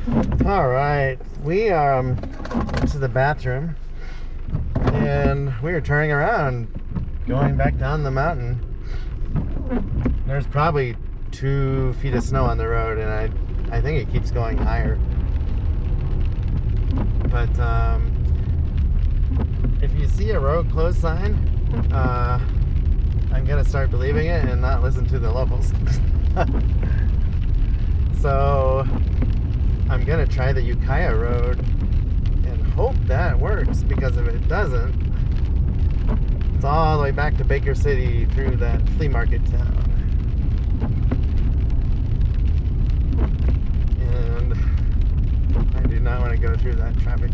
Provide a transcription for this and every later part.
All right, we went to the bathroom, and we were turning around, going back down the mountain. There's probably 2 feet of snow on the road, and I think it keeps going higher. But if you see a road closed sign, I'm gonna start believing it and not listen to the locals. So I'm gonna try the Ukiah road and hope that works, because if it doesn't, it's all the way back to Baker City through that flea market town. And I do not want to go through that traffic.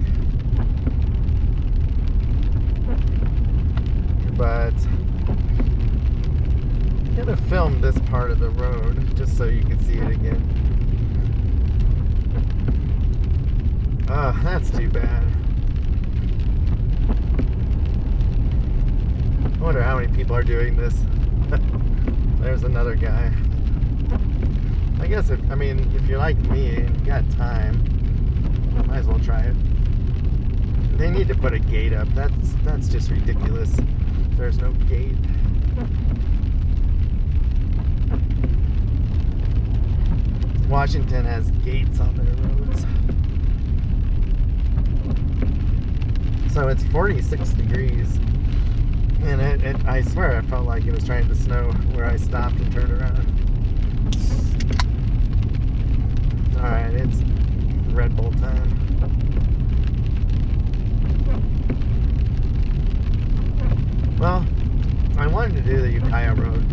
But I'm gonna film this part of the road just so you can see it again. Oh, that's too bad. I wonder how many people are doing this. There's another guy. I guess if you're like me and you got time, might as well try it. They need to put a gate up. That's just ridiculous. There's no gate. Washington has gates on their roads. So it's 46 degrees. And I swear I felt like it was trying to snow where I stopped and turned around. Alright, it's Red Bull time. Well, I wanted to do the Ukiah road.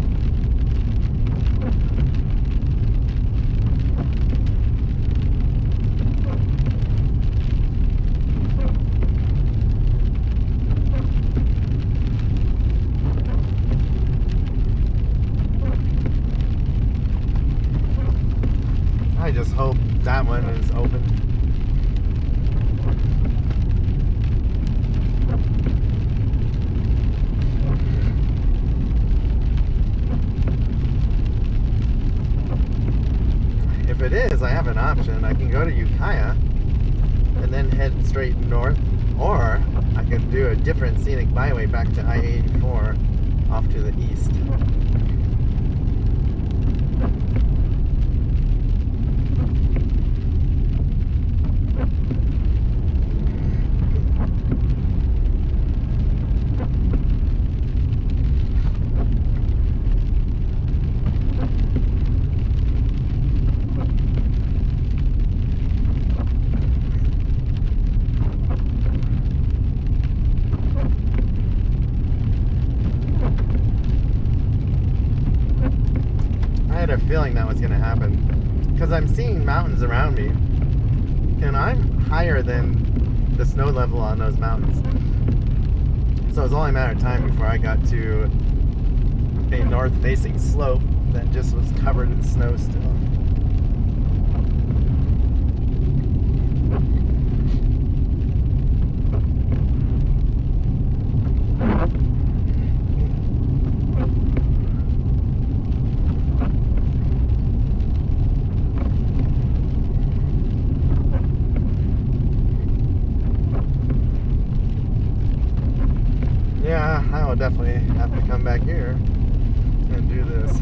I just hope that one is open. If it is, I have an option. I can go to Ukiah and then head straight north, or I could do a different scenic byway back to I-84 off to the east. Feeling that was going to happen, because I'm seeing mountains around me and I'm higher than the snow level on those mountains, so it's only a matter of time before I got to a north facing slope that just was covered in snow still. Yeah, I will definitely have to come back here and do this.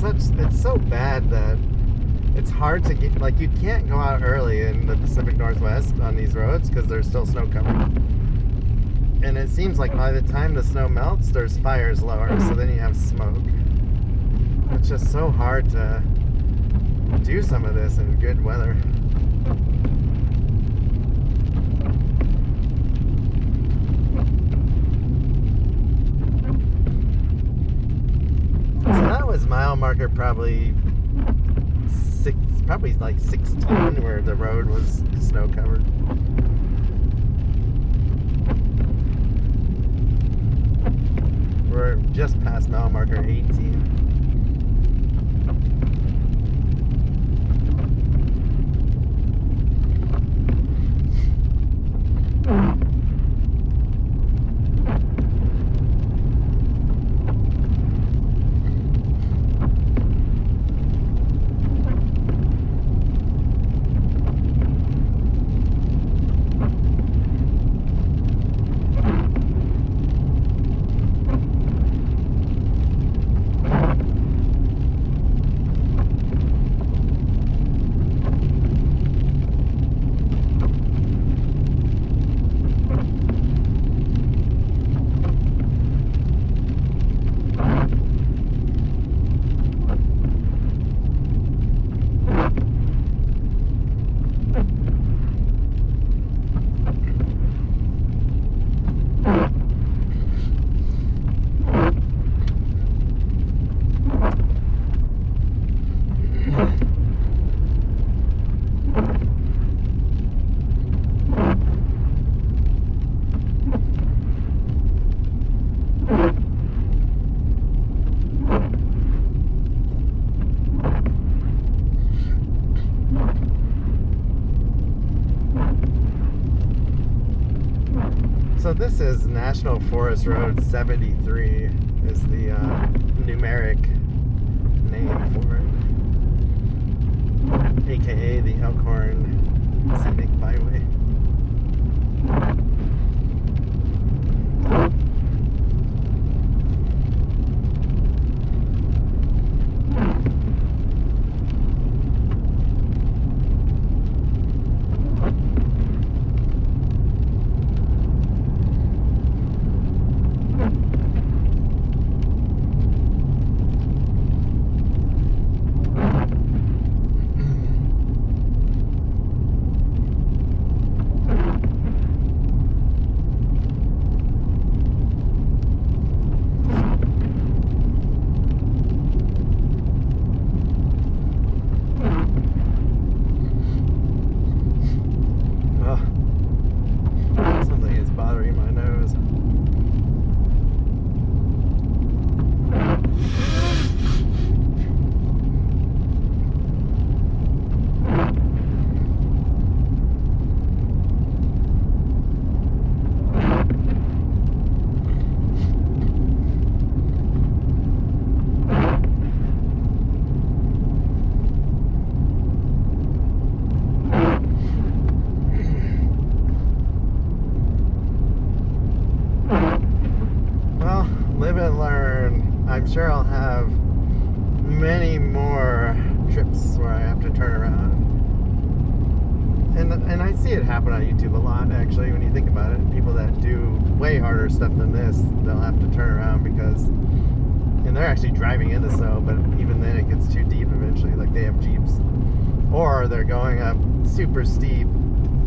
It's so bad that it's hard to get, like, you can't go out early in the Pacific Northwest on these roads because there's still snow covered. And it seems like by the time the snow melts, there's fires lower, so then you have smoke. It's just so hard to do some of this in good weather. probably like 16 where the road was snow covered. We're just past mile marker 18. So this is National Forest Road 73 is the numeric name for it, aka the Elkhorn Scenic Byway. Live and learn. I'm sure I'll have many more trips where I have to turn around. And I see it happen on YouTube a lot, actually, when you think about it. People that do way harder stuff than this, they'll have to turn around because, and they're actually driving into snow, but even then it gets too deep eventually, like they have Jeeps. Or they're going up super steep,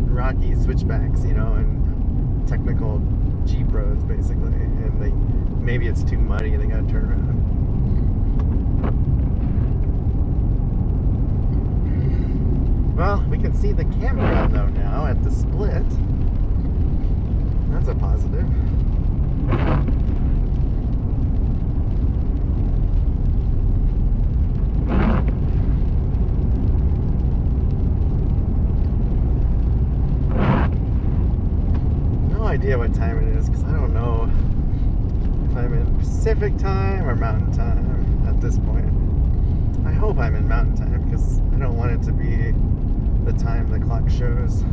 rocky switchbacks, you know, and technical Jeep roads, basically. And maybe it's too muddy and they gotta turn around. Well, we can see the campground though now at the split. That's a positive. No idea what time it is because I don't know if I'm in Pacific time or Mountain time at this point. I hope I'm in Mountain time because I don't want it to be the time the clock shows.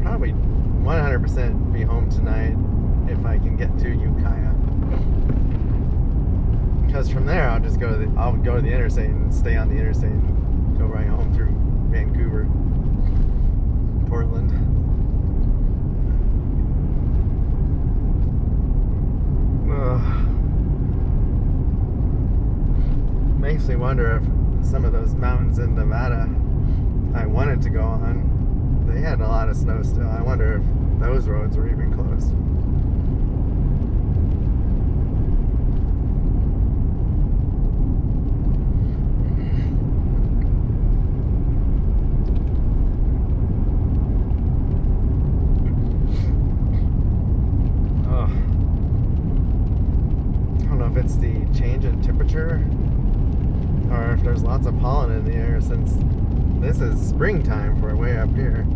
Probably 100% be home tonight if I can get to Ukiah. Because from there I'll just go to the interstate and stay on the interstate and go right home through Vancouver, Portland. Makes me wonder if some of those mountains in Nevada I wanted to go on, they had a lot of snow still. I wonder if those roads were even closed. there's lots of pollen in the air since this is springtime for way up here.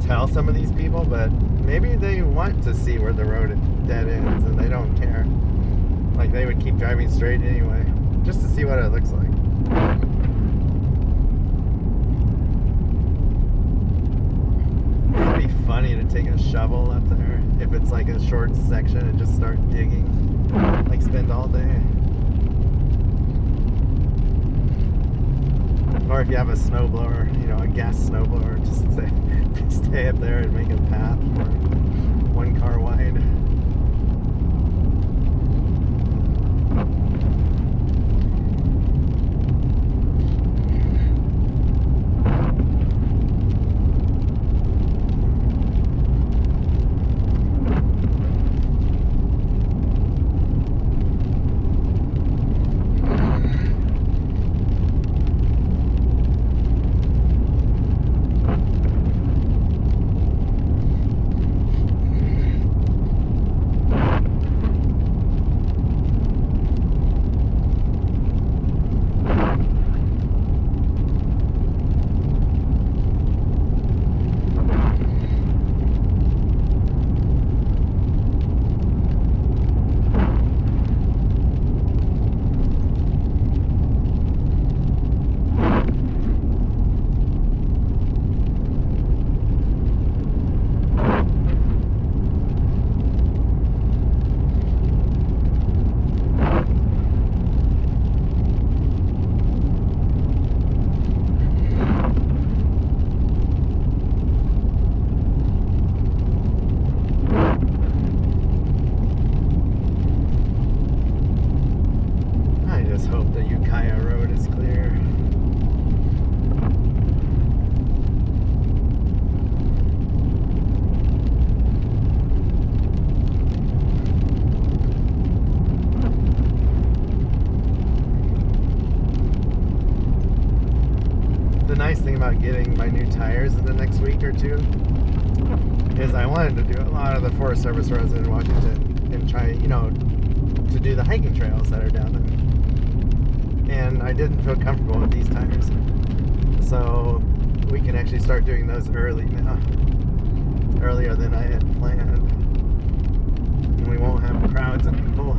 Tell some of these people, but maybe they want to see where the road dead ends and they don't care. Like they would keep driving straight anyway, just to see what it looks like. It'd be funny to take a shovel up there if it's like a short section and just start digging, like spend all day. Or if you have a snowblower, you know, a gas snowblower, just stay up there and make a path for 1 car wide. Hope the Ukiah road is clear. The nice thing about getting my new tires in the next week or two is I wanted to do a lot of the Forest Service roads in Washington and try, you know, to do the hiking trails that are down there. And I didn't feel comfortable with these tires, so we can actually start doing those early now, earlier than I had planned, and we won't have crowds of people.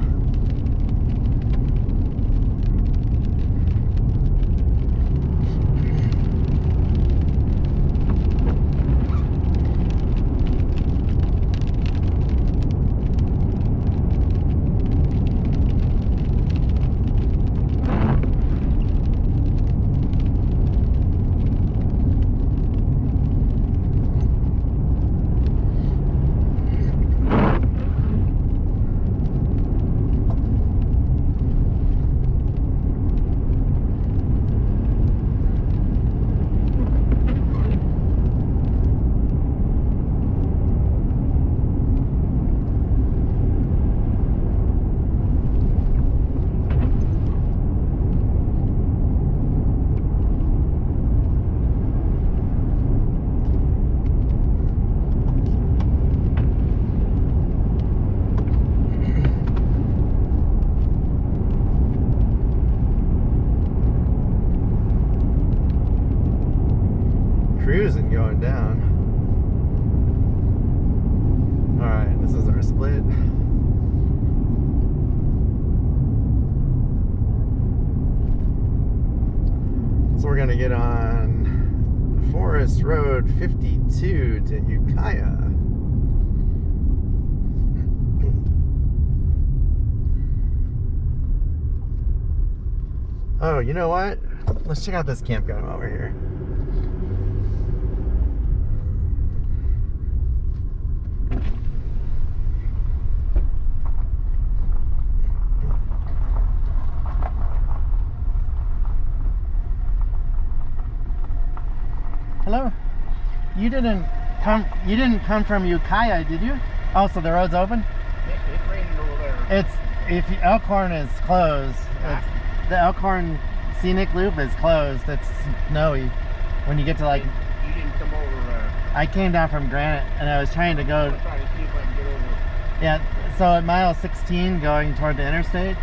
Cruising going down. Alright, this is our split. So we're gonna get on Forest Road 52 to Ukiah. Oh, you know what? Let's check out this campground while we're here. Hello. You didn't come from Ukiah, did you? Oh, so the road's open? It's raining over there. If Elkhorn is closed, the Elkhorn Scenic Loop is closed. It's snowy. When you get to like, You didn't come over. I came down from Granite and I was trying to go. I'll try to see if I can get over. Yeah, so at mile 16 going toward the interstate,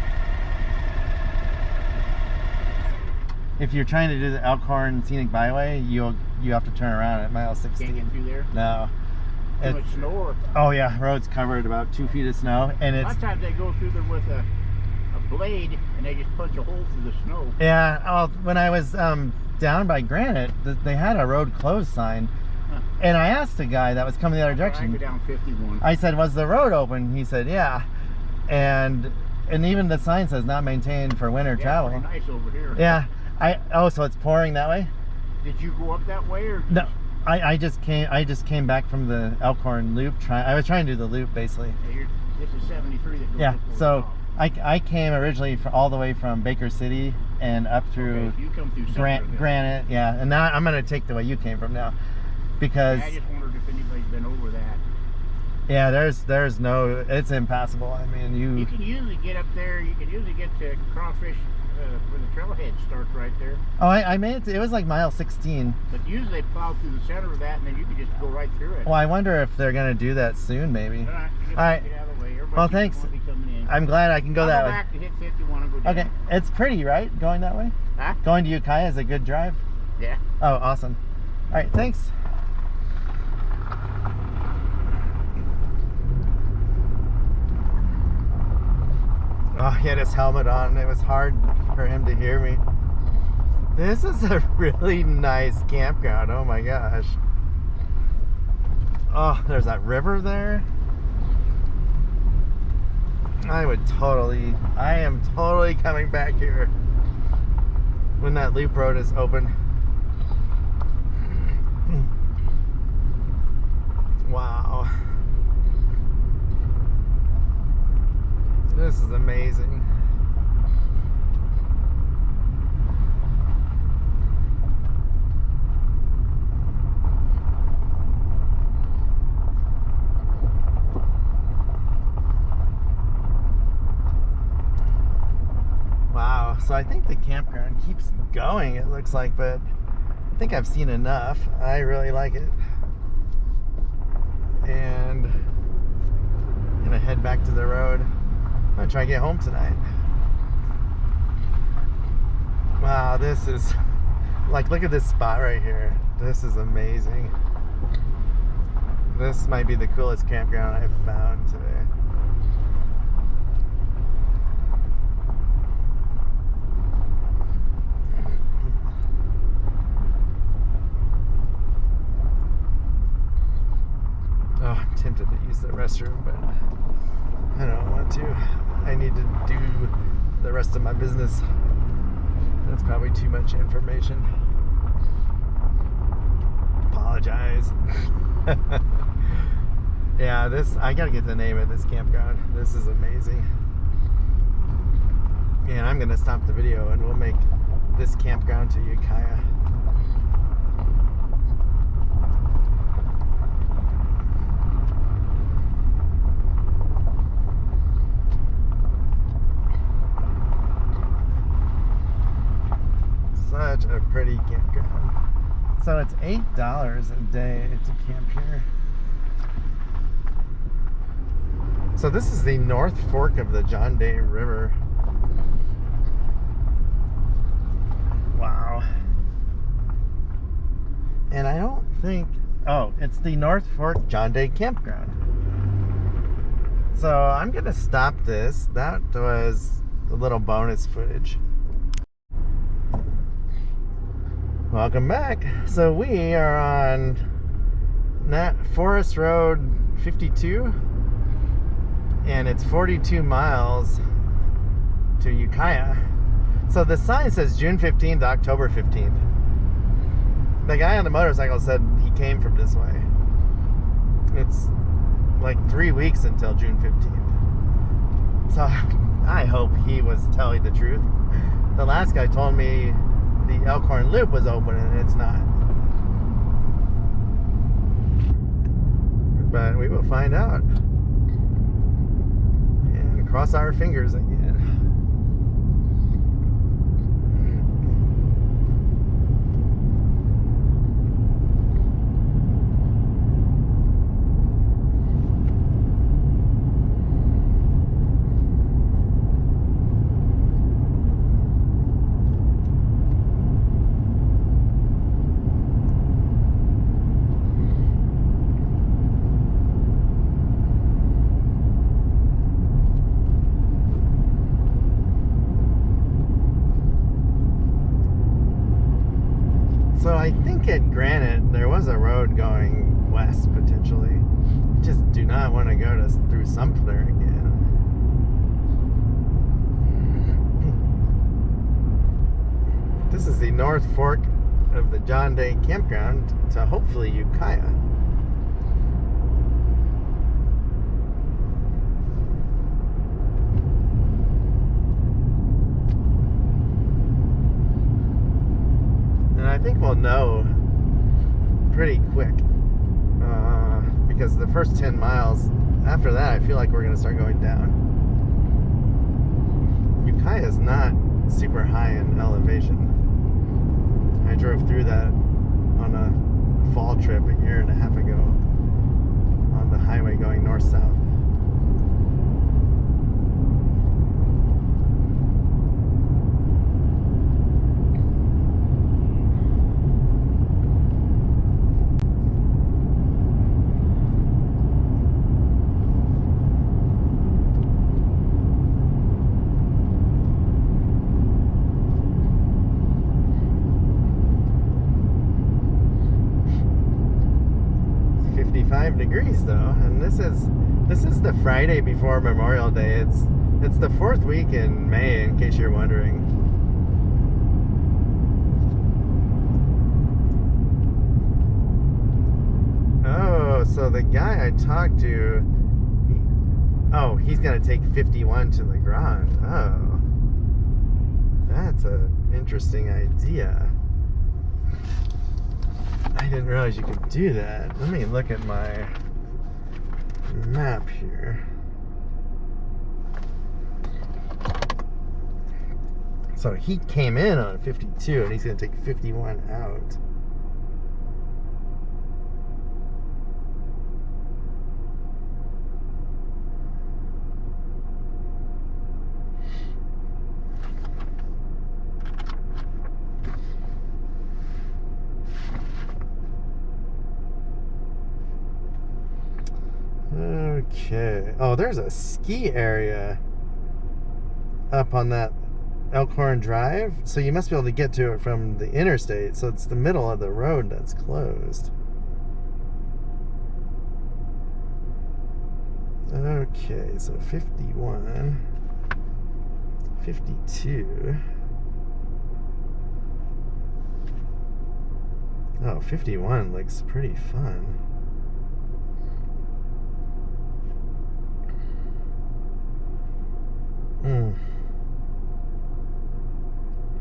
if you're trying to do the Elkhorn Scenic Byway, you have to turn around at mile 16. Can't get through there. No. Too much snow. Or, Oh yeah, road's covered about 2 feet of snow, and a it's. lot of times they go through there with a blade and they just punch a hole through the snow. Yeah. Oh, when I was down by Granite, they had a road closed sign, and I asked a guy that was coming the other direction. I go down 51. I said, "Was the road open?" He said, "Yeah," and even the sign says not maintained for winter travel. Pretty nice over here. Yeah. Oh, so it's pouring that way? Did you go up that way or? No. I just came back from the Elkhorn Loop. I was trying to do the loop basically. Yeah, this is 73 that goes Yeah. up over So the top. I came originally all the way from Baker City and up through Okay, so you come through Central then. Granite. Yeah. And now I'm gonna take the way you came from now, because I just wondered if anybody's been over that. yeah, there's no, it's impassable. I mean, You can usually get up there. You can usually get to Crawfish where the trailhead starts right there. Oh, I made it. It was like mile 16. But usually they plow through the center of that, and then you can just go right through it. Well, I wonder if they're gonna do that soon, maybe. All right. All right. Get out of the way. Everybody Well, keeps thanks. wanting to be coming in. I'm glad I can go I'll that way. back to hit 51 and go down. Okay, it's pretty, right? Going that way? Huh? Going to Ukiah is a good drive? Yeah. Oh, awesome. All right, thanks. Oh, he had his helmet on and it was hard for him to hear me. This is a really nice campground. Oh my gosh. Oh, there's that river there. I am totally coming back here when that loop road is open. Wow. This is amazing. Wow, so I think the campground keeps going, it looks like, but I think I've seen enough. I really like it. And I'm gonna head back to the road. I'm gonna try to get home tonight. Wow, this is like, look at this spot right here. This is amazing. This might be the coolest campground I've found today. Oh, I'm tempted to use the restroom, but I don't want to. I need to do the rest of my business. That's probably too much information. Apologize. Yeah, I gotta get the name of this campground. This is amazing. And I'm gonna stop the video and we'll make this campground to Ukiah. Such a pretty campground. So it's $8 a day to camp here. So this is the North Fork of the John Day River. Wow. And I don't think, oh, it's the North Fork John Day Campground. So I'm gonna stop this. That was a little bonus footage. Welcome back. So we are on Forest Road 52 and it's 42 miles to Ukiah. So the sign says June 15th to October 15th. The guy on the motorcycle said he came from this way. It's like 3 weeks until June 15th. So I hope he was telling the truth. The last guy told me the Elkhorn Loop was open and it's not. But we will find out. And cross our fingers again. So I think at Granite there was a road going west potentially. Just do not want to go through Sumter again. This is the North Fork of the John Day Campground to hopefully Ukiah. And I think we'll know pretty quick because the first 10 miles after that I feel like we're going to start going down. Ukiah is not super high in elevation. I drove through that on a fall trip a year and a half ago on the highway going north-south. Degrees though, and this is the Friday before Memorial Day. It's the 4th week in May, in case you're wondering. Oh, so the guy I talked to, he's gonna take 51 to the Grand. Oh, that's an interesting idea. I didn't realize you could do that. Let me look at my map here. So he came in on 52 and he's going to take 51 out. Okay. Oh, there's a ski area up on that Elkhorn Drive. So you must be able to get to it from the interstate. So it's the middle of the road that's closed. Okay, so 51, 52. Oh, 51 looks pretty fun.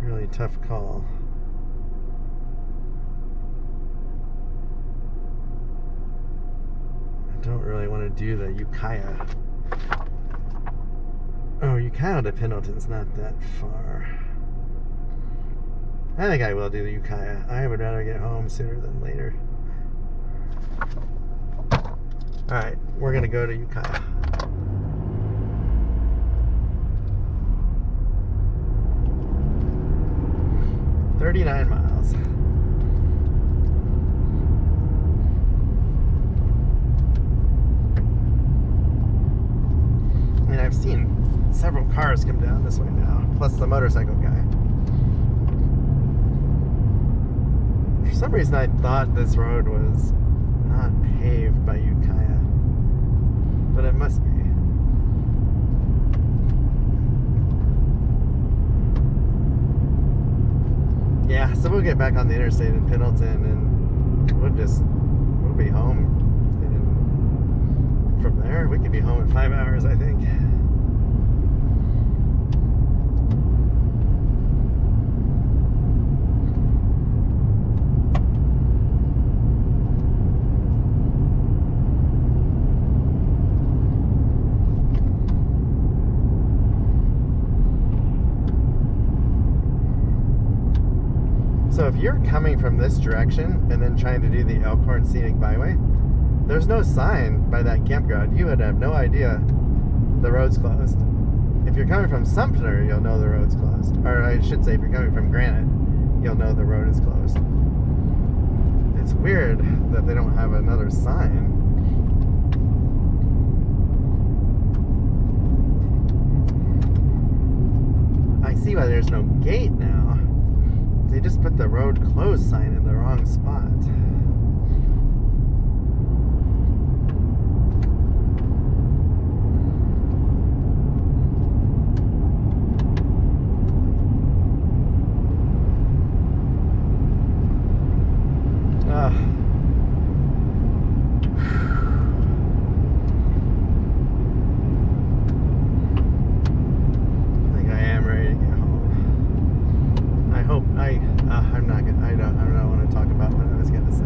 Really tough call. I don't really want to do the Ukiah. Oh, Ukiah to Pendleton's not that far. I think I will do the Ukiah. I would rather get home sooner than later. Alright, we're going to go to Ukiah. $39 miles. I mean, I've seen several cars come down this way now, plus the motorcycle guy. For some reason, I thought this road was not paved by Ukiah, but it must be. So we'll get back on the interstate in Pendleton, and we'll be home. And from there, we could be home in 5 hours, I think. So if you're coming from this direction and then trying to do the Elkhorn Scenic Byway, there's no sign by that campground. You would have no idea the road's closed. If you're coming from Sumter, you'll know the road's closed. Or I should say, if you're coming from Granite, you'll know the road is closed. It's weird that they don't have another sign. I see why there's no gate now. They just put the road closed sign in the wrong spot. I don't want to talk about what I was going to say.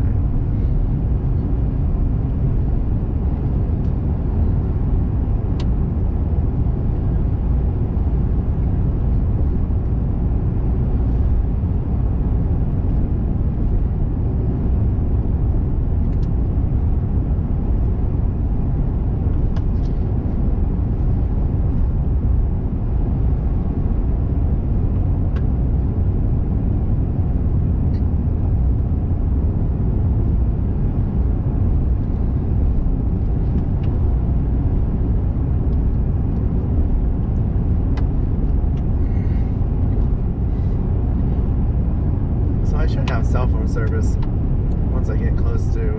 I should have cell phone service once I get close to,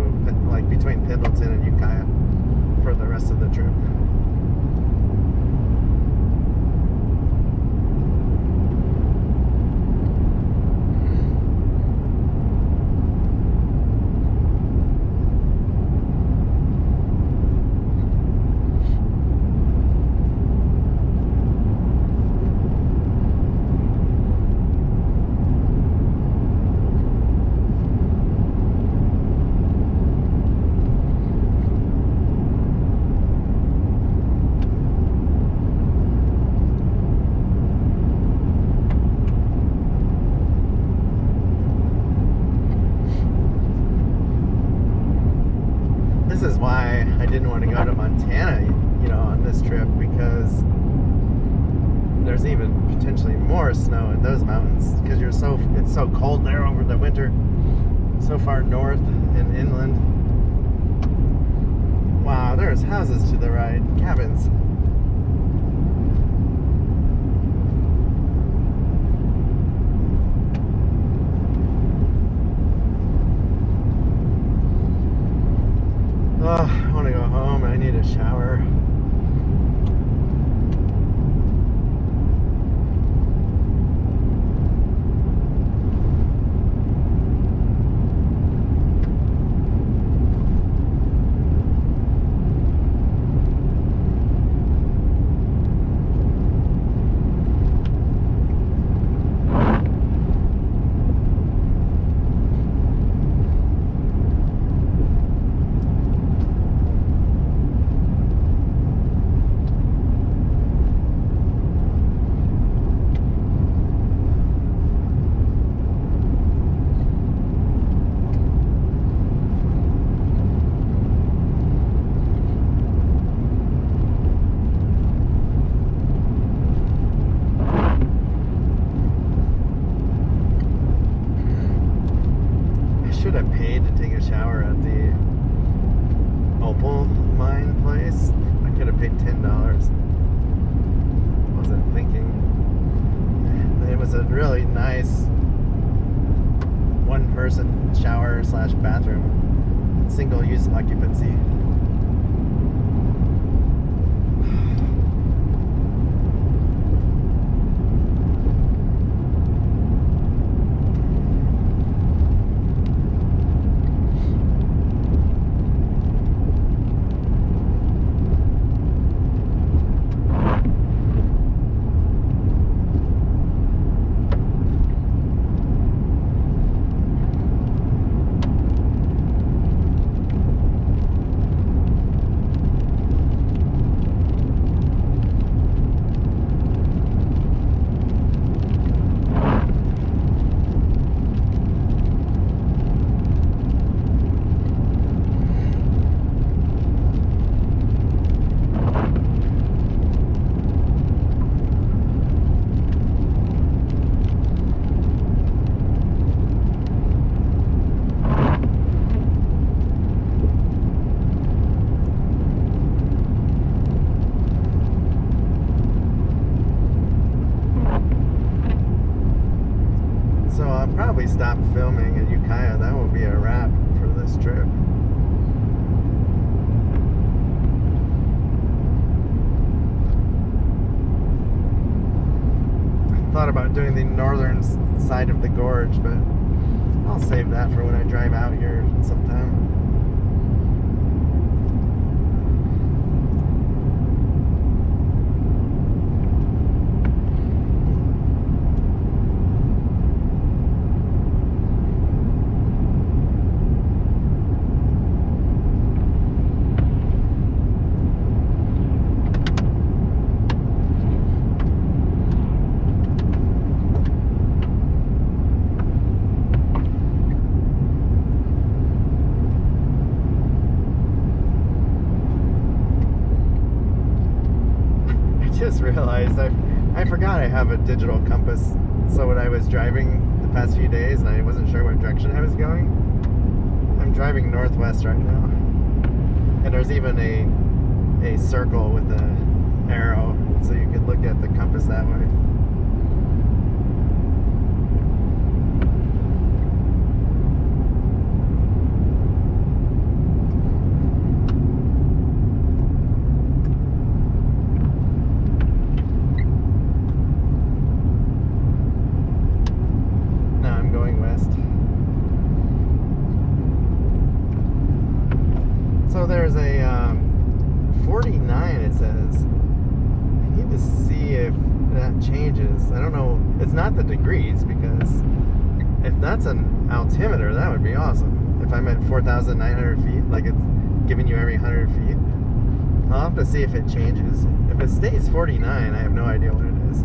like, between Pendleton and Ukiah for the rest of the trip. This is why I didn't want to go to Montana, you know, on this trip, because there's even potentially more snow in those mountains, because it's so cold there over the winter, so far north and inland. Wow, there's houses to the right, cabins. Oh, I want to go home. I need a shower. Should have paid to take a shower at the opal mine place. I could have paid $10. Wasn't thinking. It was a really nice one-person shower / bathroom, single-use occupancy. So I'll probably stop filming at Ukiah. That will be a wrap for this trip. Thought about doing the northern side of the gorge, but I'll save that for when I drive out here sometime. Just realized I forgot I have a digital compass. So when I was driving the past few days and I wasn't sure what direction I was going, I'm driving northwest right now, and there's even a circle with an arrow, so you could look at the compass that way. So there's a 49, it says. I need to see if that changes. I don't know. It's not the degrees, because if that's an altimeter, that would be awesome. If I'm at 4,900 feet, like it's giving you every 100 feet. I'll have to see if it changes. If it stays 49, I have no idea what it is,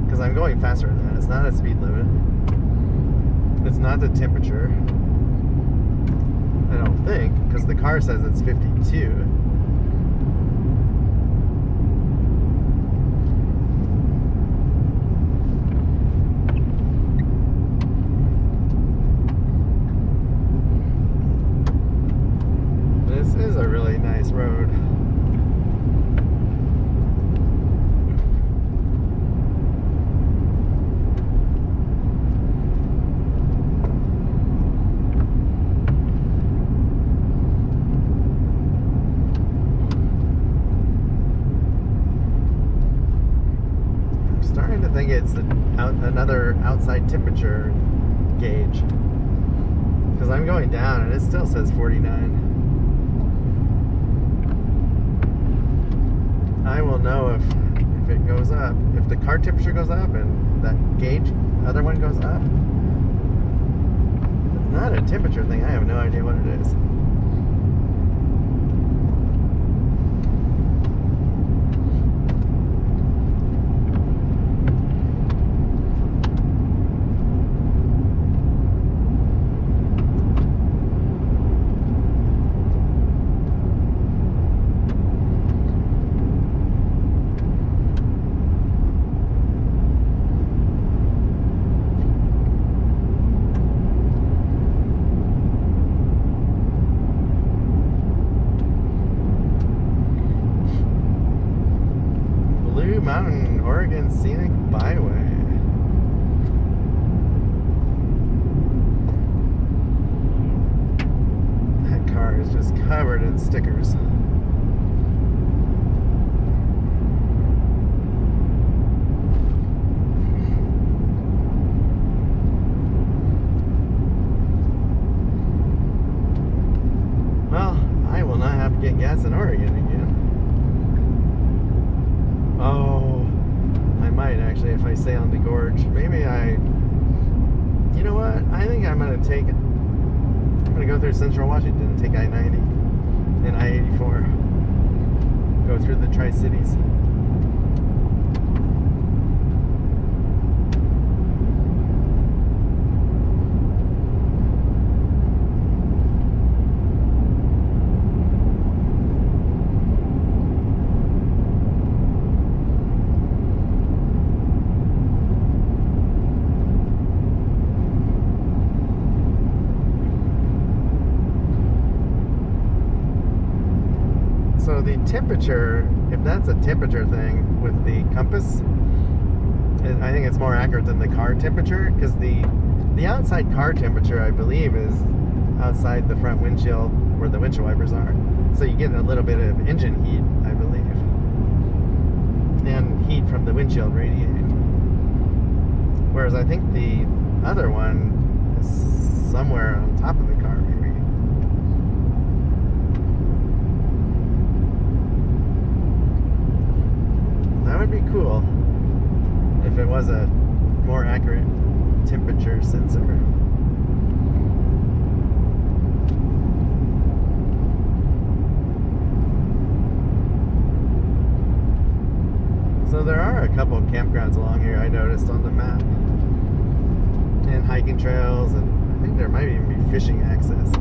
because I'm going faster than that. It's not a speed limit. It's not the temperature, I don't think, because the car says it's 52. This is a really nice road. I think it's another outside temperature gauge, because I'm going down and it still says 49. I will know if it goes up, if the car temperature goes up and that gauge, other one goes up. It's not a temperature thing. I have no idea what it is. Oregon Scenic Byway. That car is just covered in stickers. Well, I will not have to get gas in Oregon again. Oh, I might actually if I stay on the gorge. Maybe you know what? I think I'm gonna go through Central Washington, take I-90 and I-84, go through the Tri-Cities. So the temperature, if that's a temperature thing with the compass, I think it's more accurate than the car temperature, because the outside car temperature, I believe, is outside the front windshield where the windshield wipers are. So you get a little bit of engine heat, I believe, and heat from the windshield radiating. Whereas I think the other one is somewhere on top of the car, maybe. That would be cool if it was a more accurate temperature sensor. So there are a couple of campgrounds along here I noticed on the map, and hiking trails, and I think there might even be fishing access.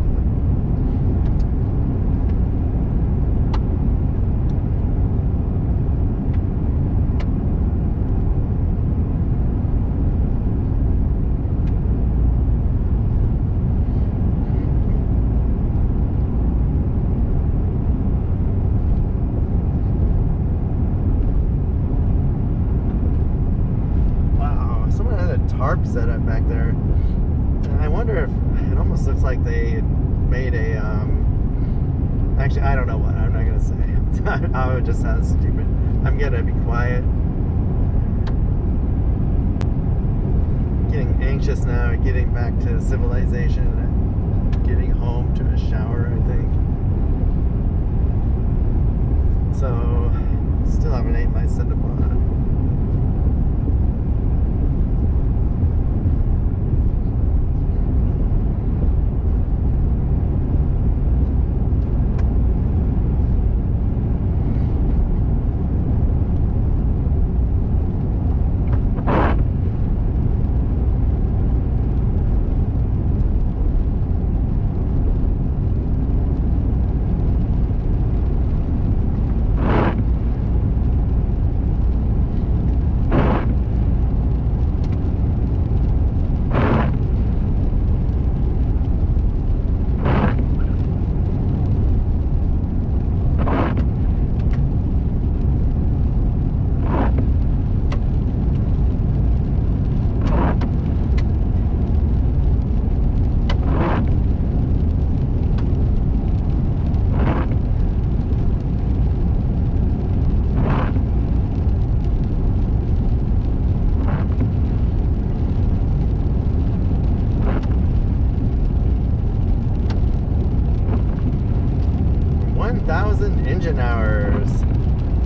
1,000 engine hours.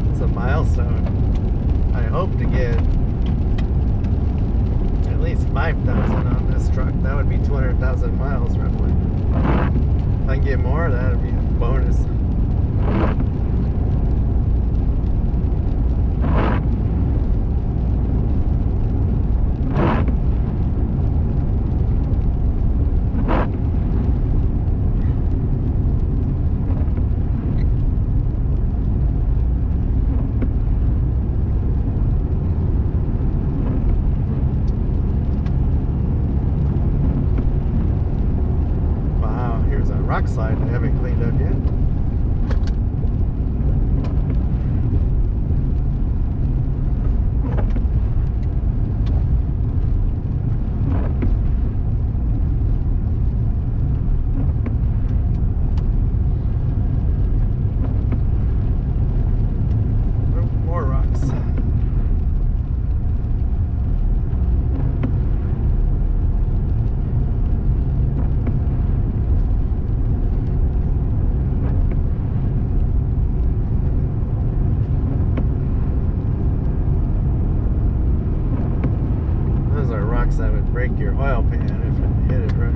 It's a milestone. I hope to get at least 5,000 on this truck. That would be 200,000 miles roughly. If I can get more, that would be a bonus. Slide I haven't cleaned up yet. More rocks. That would break your oil pan if it hit it right.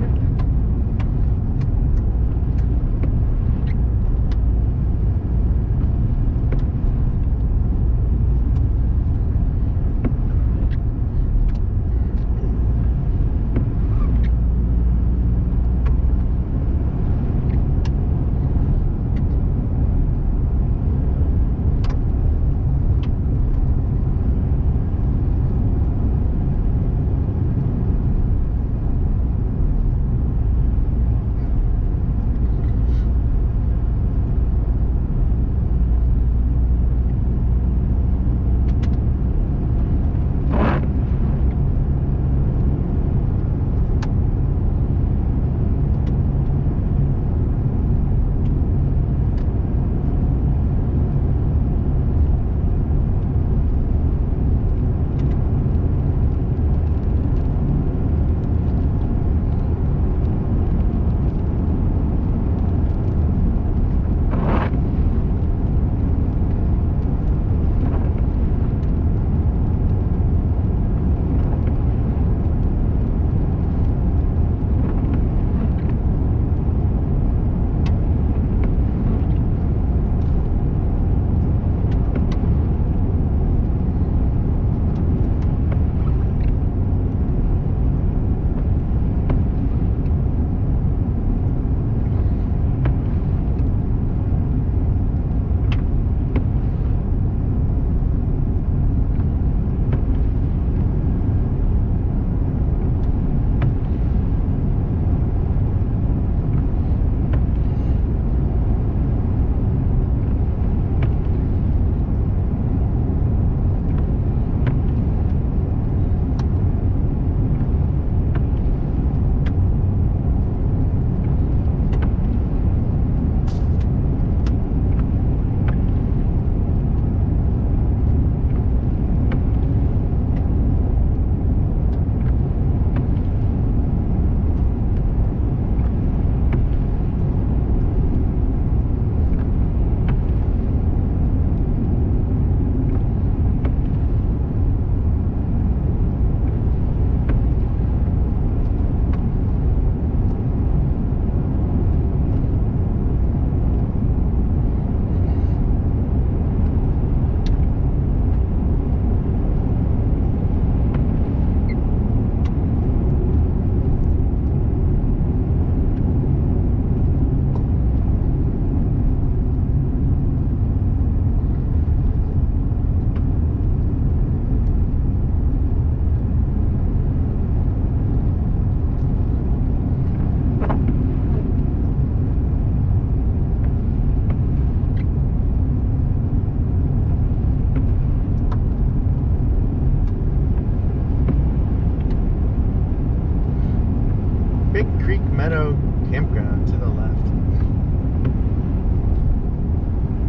Big Creek Meadow Campground to the left.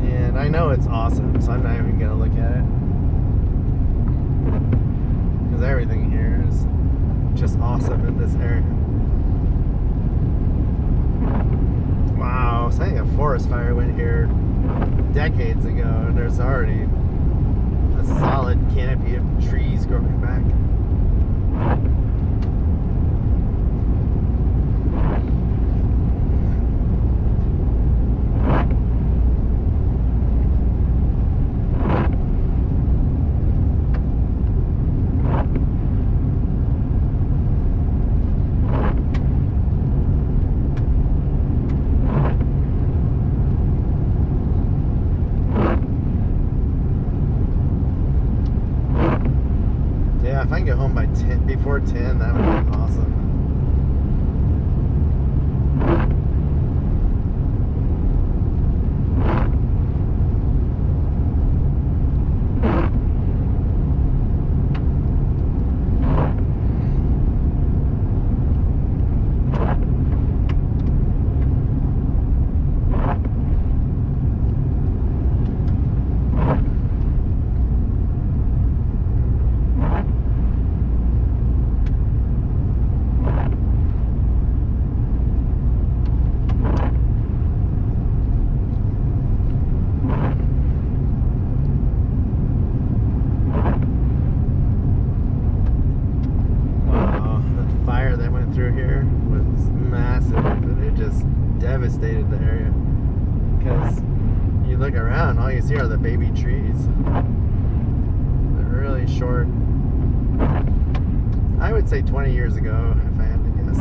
And I know it's awesome, so I'm not even gonna look at it. Because everything here is just awesome in this area. Wow, so I think a forest fire went here decades ago, and there's already a solid canopy of trees growing back. Yeah, if I can get home by 10, before 10, that would be awesome. Through here was massive, and it just devastated the area. Because you look around, all you see are the baby trees. They're really short. I would say 20 years ago, if I had to guess.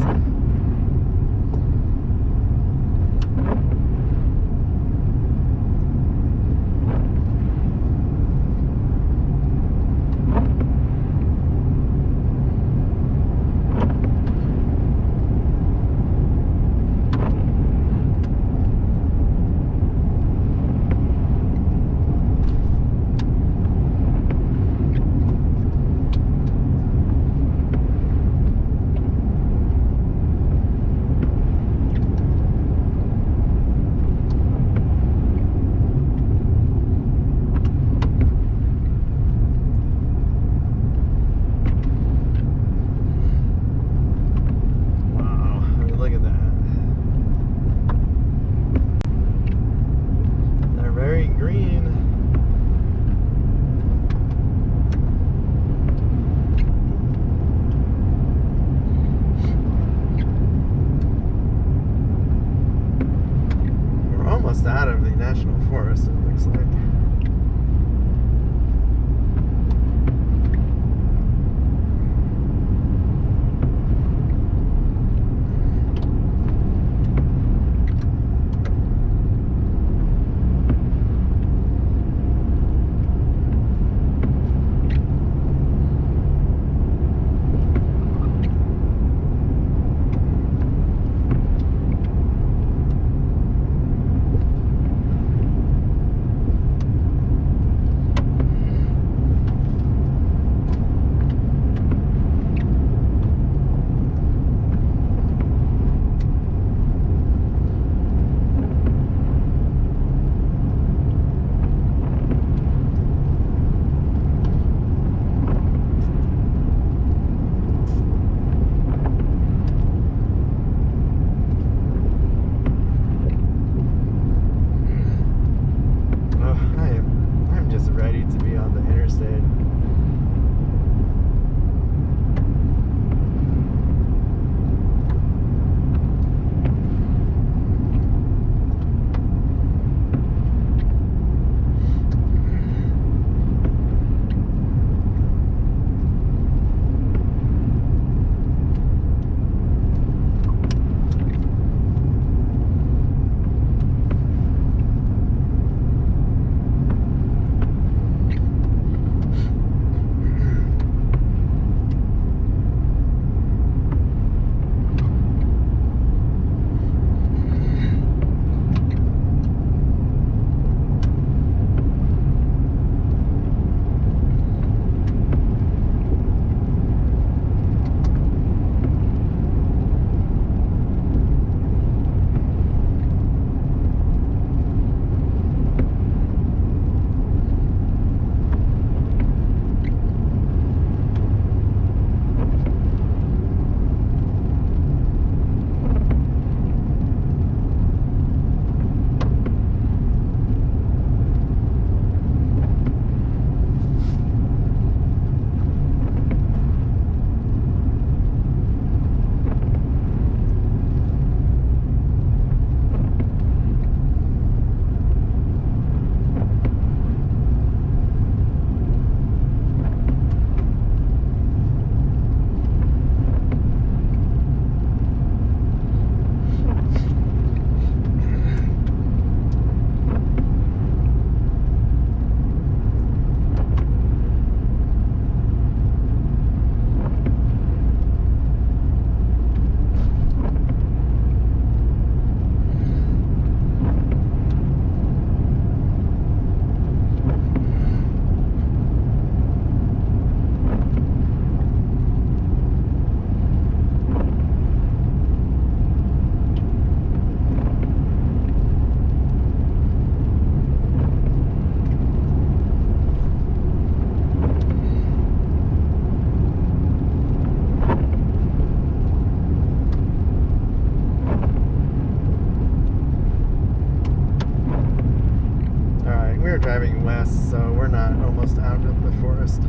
west, so we're not almost out of the forest.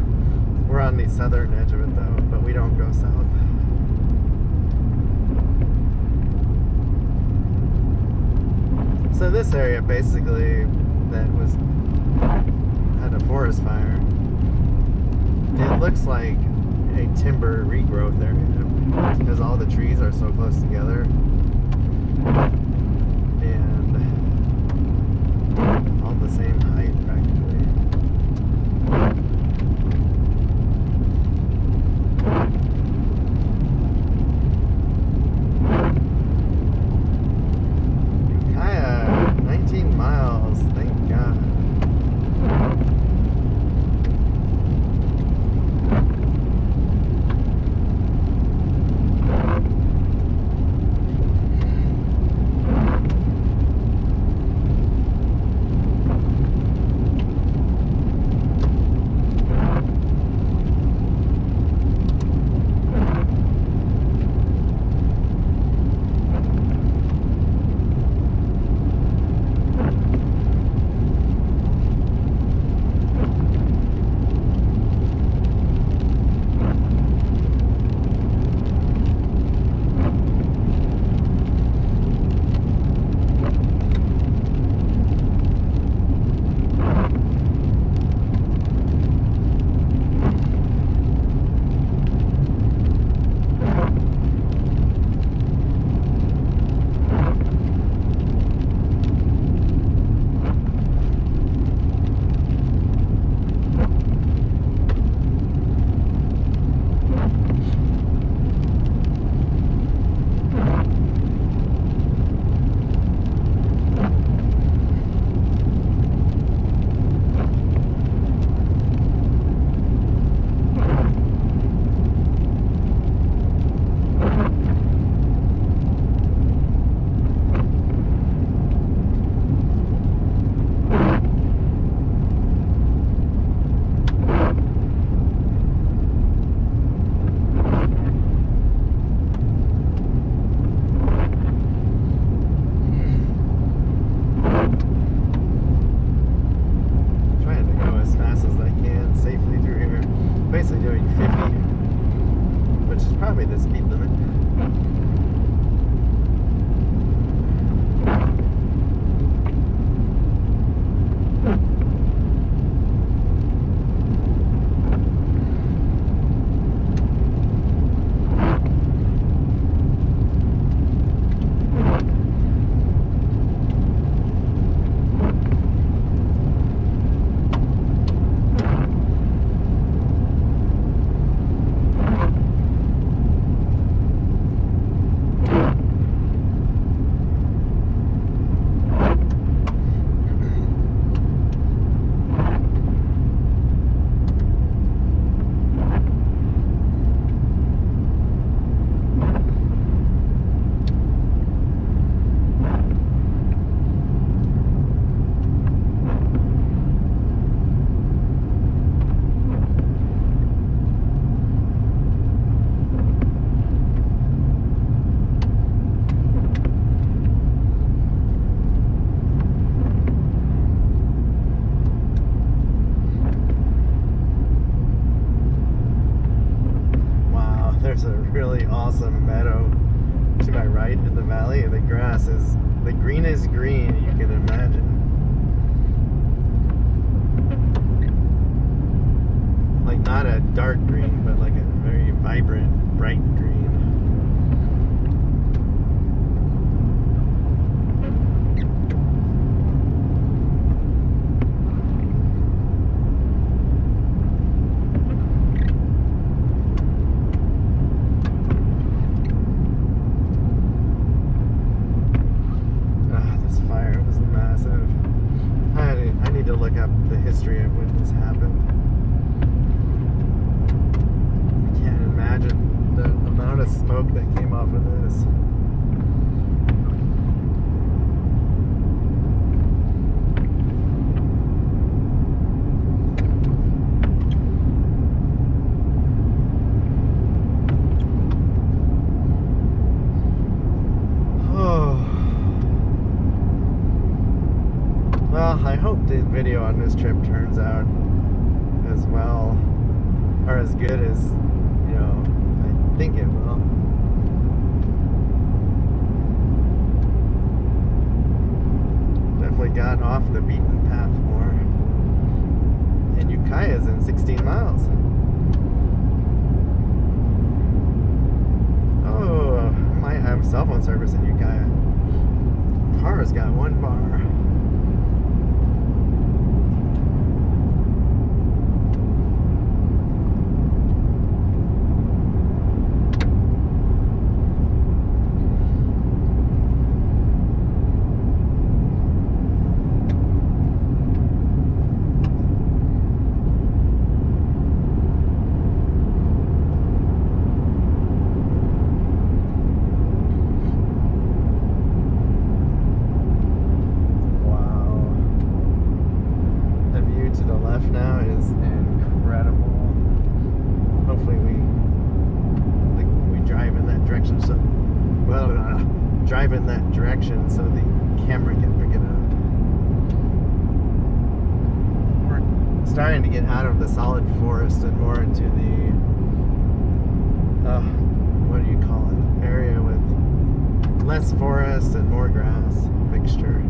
We're on the southern edge of it though, but we don't go south. So this area basically that had a forest fire, it looks like a timber regrowth area because all the trees are so close together and all the same height practically. Ukiah, 19 miles, thank God. Really awesome meadow to my right in the valley, and the grass is the greenest green you can imagine. Like not a dark green, but like a very vibrant, bright green. History of when this happened. I can't imagine the amount of smoke that came off of this. Oh. Well, I hope the the video on this trip turns out as well, or as good as, you know, I think it will. Definitely got off the beaten path more. And Ukiah is in 16 miles. Oh, I might have cell phone service in Ukiah. Car's got 1 bar. Now is incredible. Hopefully we drive in that direction, so drive in that direction so the camera can pick it up. We're starting to get out of the solid forest and more into the what do you call it, area with less forest and more grass mixture.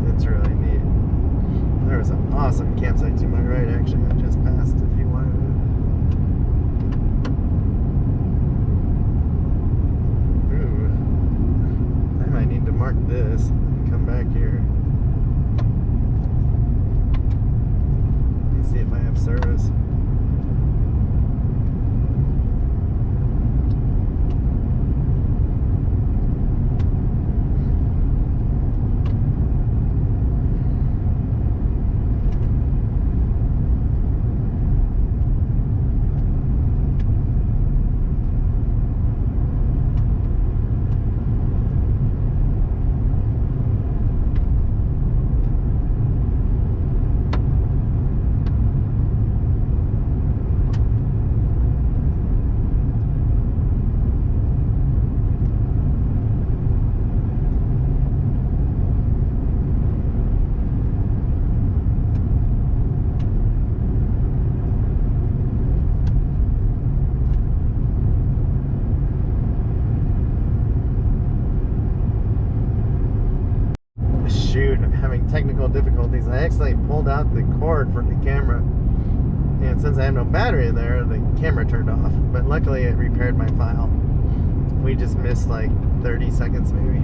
It's really neat. There was an awesome campsite to my right, actually. I just passed if you wanted it. Ooh. I might need to mark this and come back here. Let's see if I have service. Shoot, I'm having technical difficulties. I accidentally pulled out the cord from the camera, and since I have no battery in there, the camera turned off. But luckily it repaired my file. We just missed like 30 seconds maybe.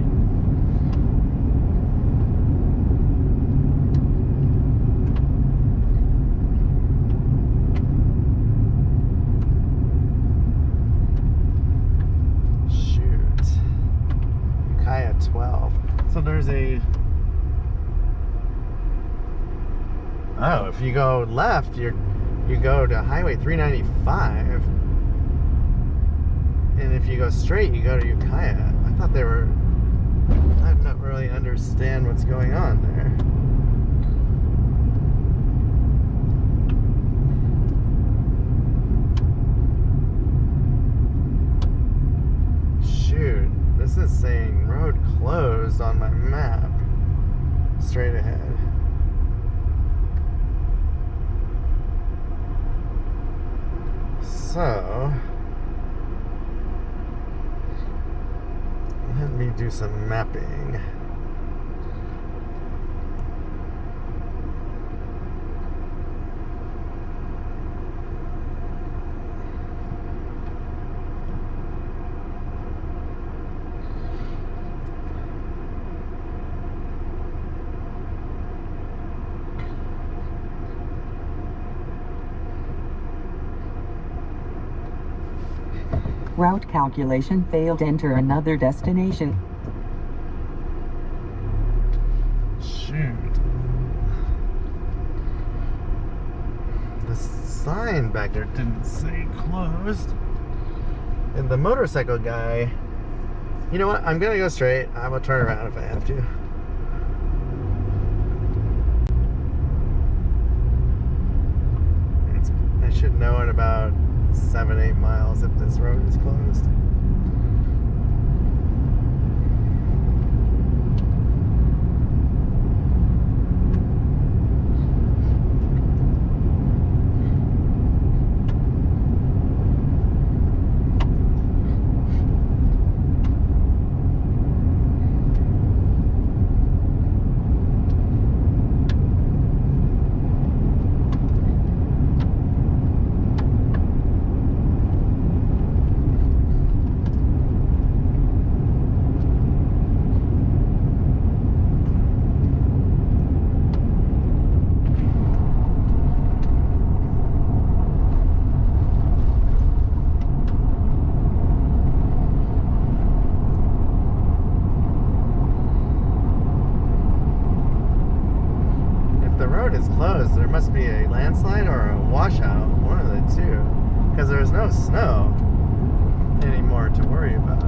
Shoot. Ukiah 12. So there's a... Oh, if you go left, you go to Highway 395, and if you go straight, you go to Ukiah. I thought they were... I don't really understand what's going on there. Shoot, this is saying road closed on my map. Straight ahead. So, let me do some mapping. Route calculation failed. Enter another destination. Shoot. The sign back there didn't say closed. And the motorcycle guy, you know what? I'm gonna go straight. I will turn around if I have to. I should know in about 7-8 miles if this road is closed. knows? There must be a landslide or a washout, one of the two, because there's no snow anymore to worry about.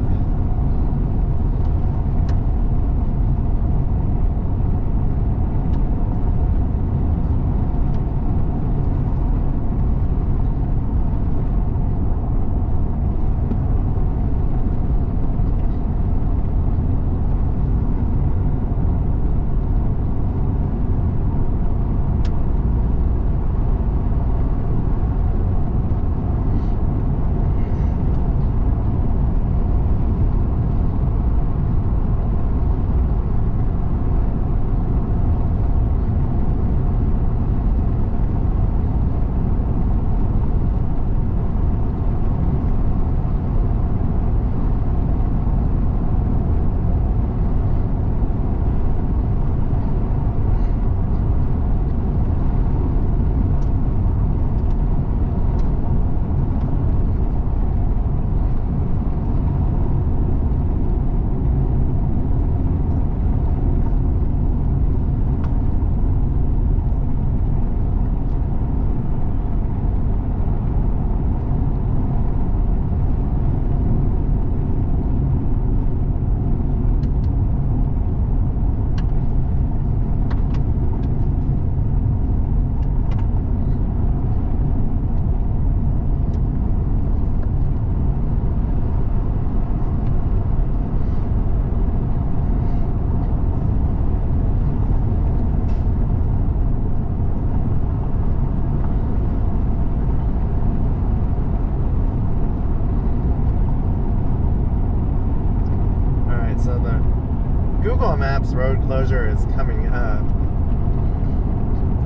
Google Maps road closure is coming up.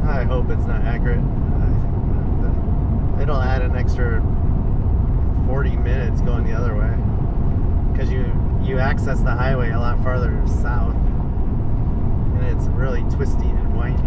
I hope it's not accurate. It'll add an extra 40 minutes going the other way, because you access the highway a lot farther south, and it's really twisty and windy.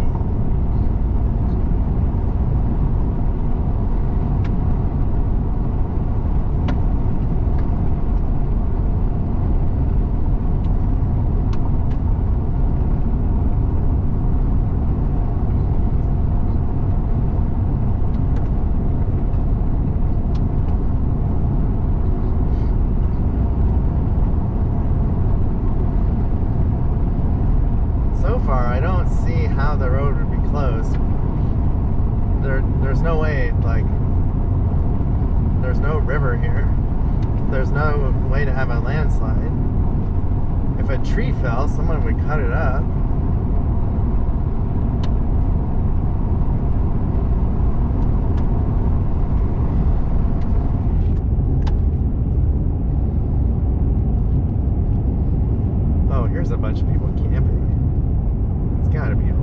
I don't see how the road would be closed. There's no way, like, there's no river here. There's no way to have a landslide. If a tree fell, someone would cut it up. Oh, here's a bunch of people camping. Gotta be open.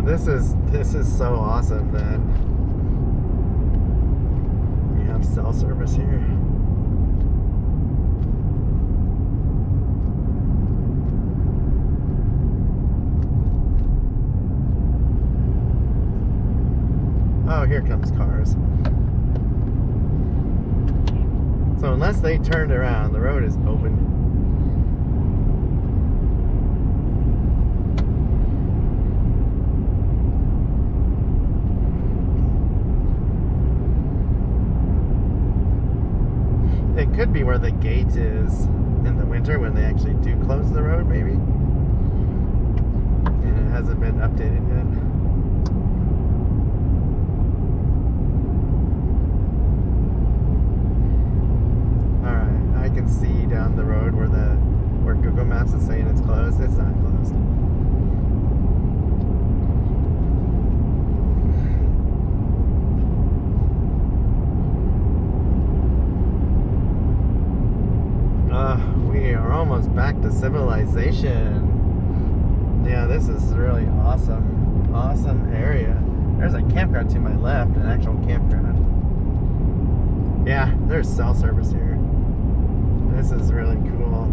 This is so awesome that we have cell service here. Oh, here comes cars. So unless they turned around, the road is open. It could be where the gate is in the winter when they actually do close the road, maybe. And it hasn't been updated yet. Alright, I can see down the road where Google Maps is saying it's closed. It's not closed. We are almost back to civilization. Yeah, this is really awesome area. There's a campground to my left, an actual campground. Yeah, there's cell service here. This is really cool.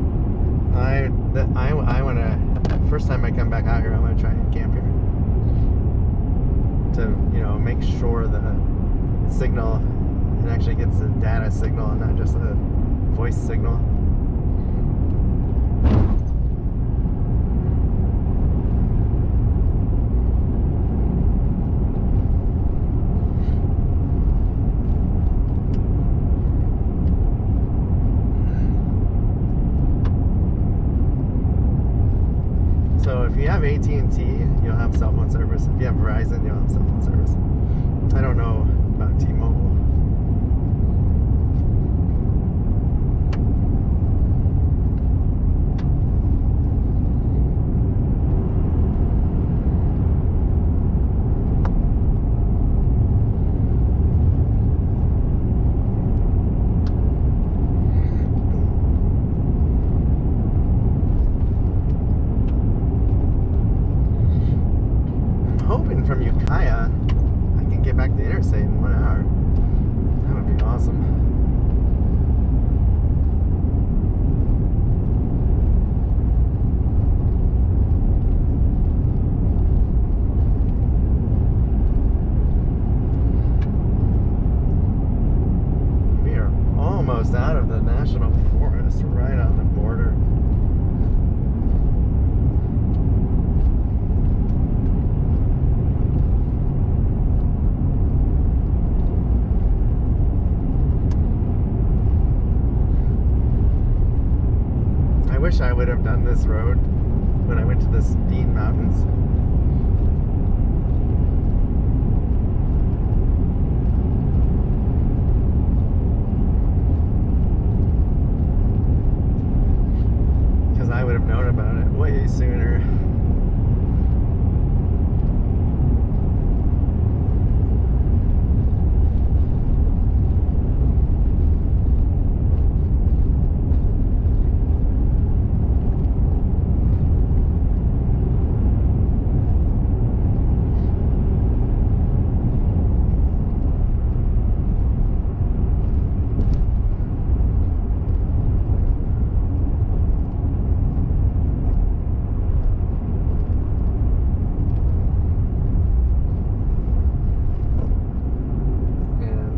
I want to, first time I come back out here, I'm going to try and camp here. To, you know, make sure the signal, it actually gets a data signal and not just a voice signal. have AT&T, you'll have cell phone service. If you have Verizon, you'll have cell phone service. I don't know about T-Mobile. Hoping from Ukiah I can get back to the interstate in 1 hour. That would be awesome. We are almost out of the national forest, right on the border. I wish I would have done this road when I went to the Dean Mountains. Because I would have known about it way sooner.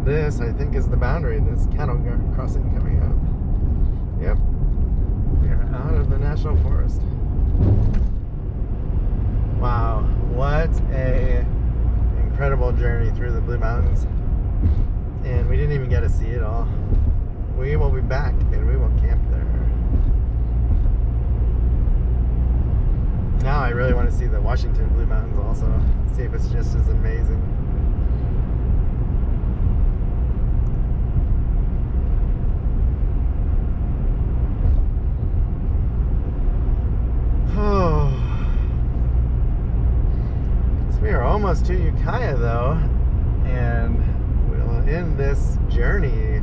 This, I think, is the boundary. This cattle crossing coming up. Yep. We are out of the national forest. Wow. What a incredible journey through the Blue Mountains. And we didn't even get to see it all. We will be back and we will camp there. Now I really want to see the Washington Blue Mountains also. See if it's just as amazing. So we are almost to Ukiah though, and we'll end this journey,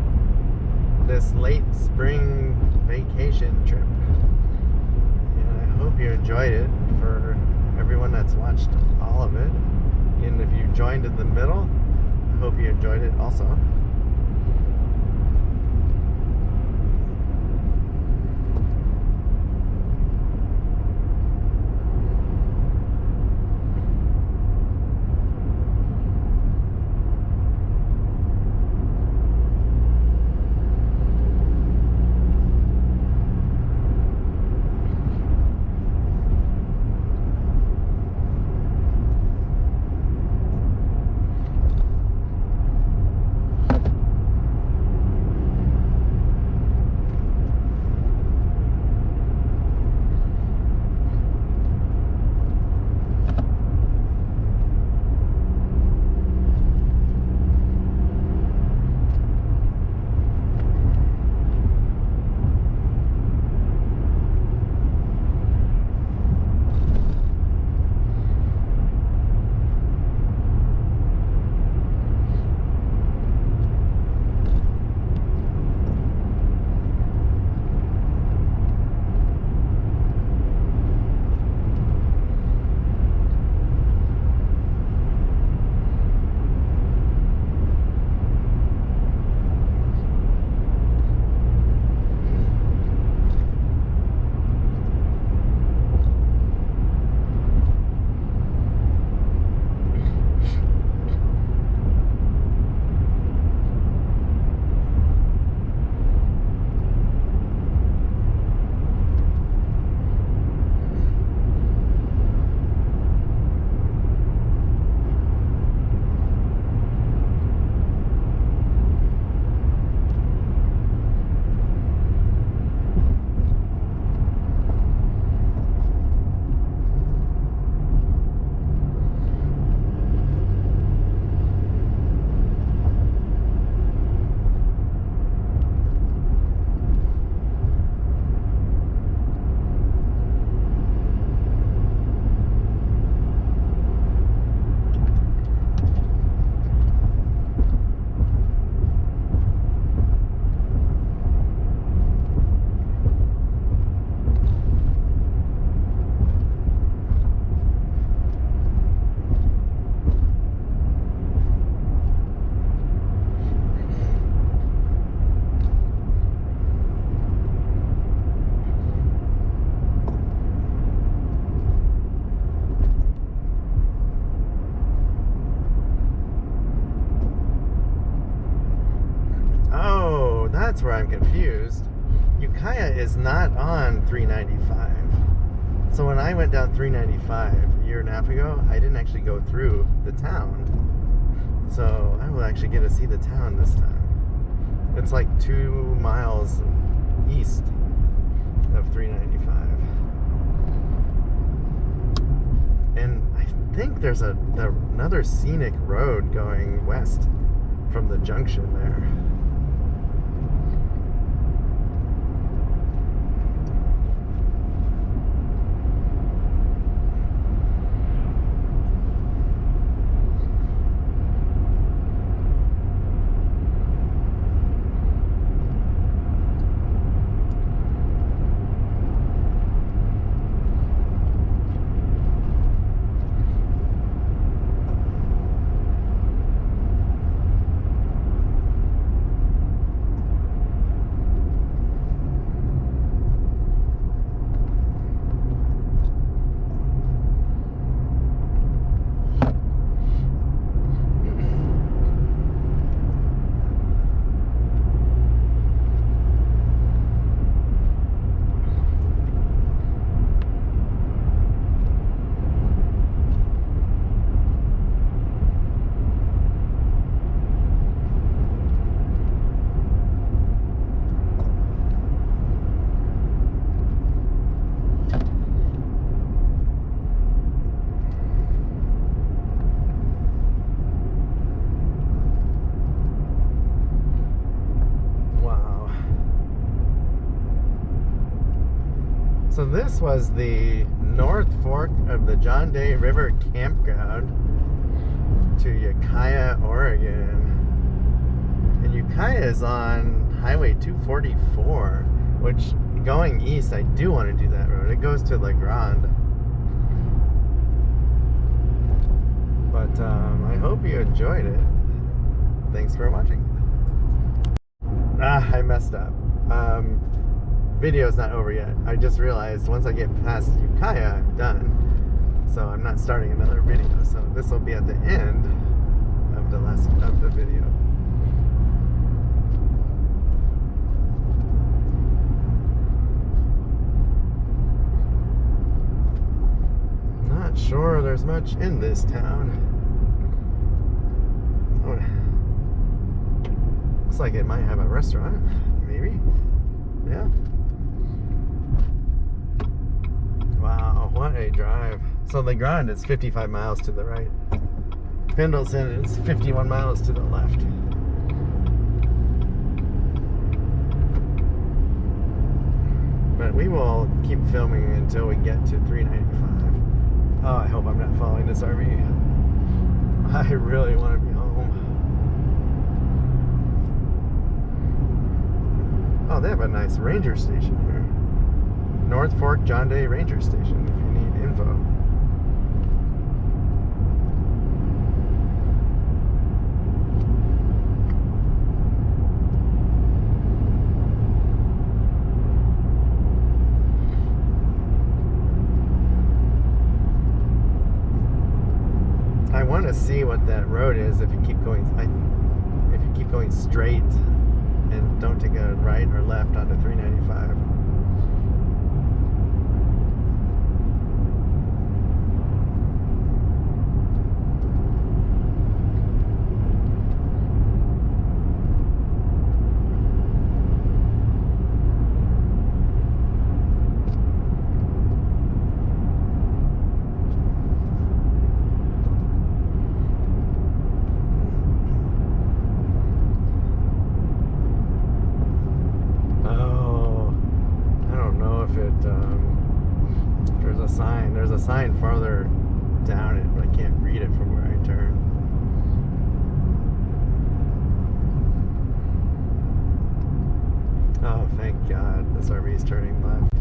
this late spring vacation trip. And I hope you enjoyed it. For everyone that's watched all of it, and if you joined in the middle, I hope you enjoyed it also. that's where I'm confused. Ukiah is not on 395. So when I went down 395 a year and a half ago, I didn't actually go through the town. So I will actually get to see the town this time. It's like 2 miles east of 395. And I think there's another scenic road going west from the junction there. So this was the North Fork of the John Day River Campground to Ukiah, Oregon. And Ukiah is on Highway 244, which going east, I do want to do that road. It goes to La Grande. But I hope you enjoyed it. Thanks for watching. I messed up. Video's not over yet. I just realized once I get past Ukiah, I'm done. So I'm not starting another video. So this will be at the end of the video. Not sure there's much in this town. Oh, looks like it might have a restaurant, maybe. Yeah. Wow, what a drive. So La Grande is 55 miles to the right. Pendleton is 51 miles to the left. But we will keep filming until we get to 395. Oh, I hope I'm not following this RV. I really want to be home. Oh, they have a nice ranger station here. North Fork John Day Ranger Station if you need info. I want to see what that road is if you keep going straight and don't take a right or left onto 395. There's a sign farther down it, but I can't read it from where I turn. Oh, thank God, this RV is turning left.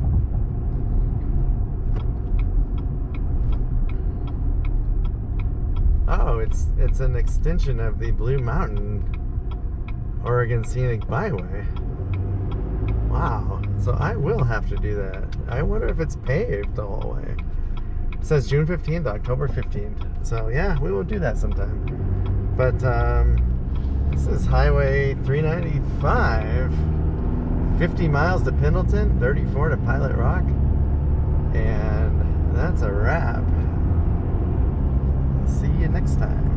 Oh, it's an extension of the Blue Mountain Oregon Scenic Byway. Wow, so I will have to do that. I wonder if it's paved the whole way. It says June 15th, October 15th. So yeah, we will do that sometime. But this is Highway 395. 50 miles to Pendleton, 34 to Pilot Rock, and that's a wrap. See you next time.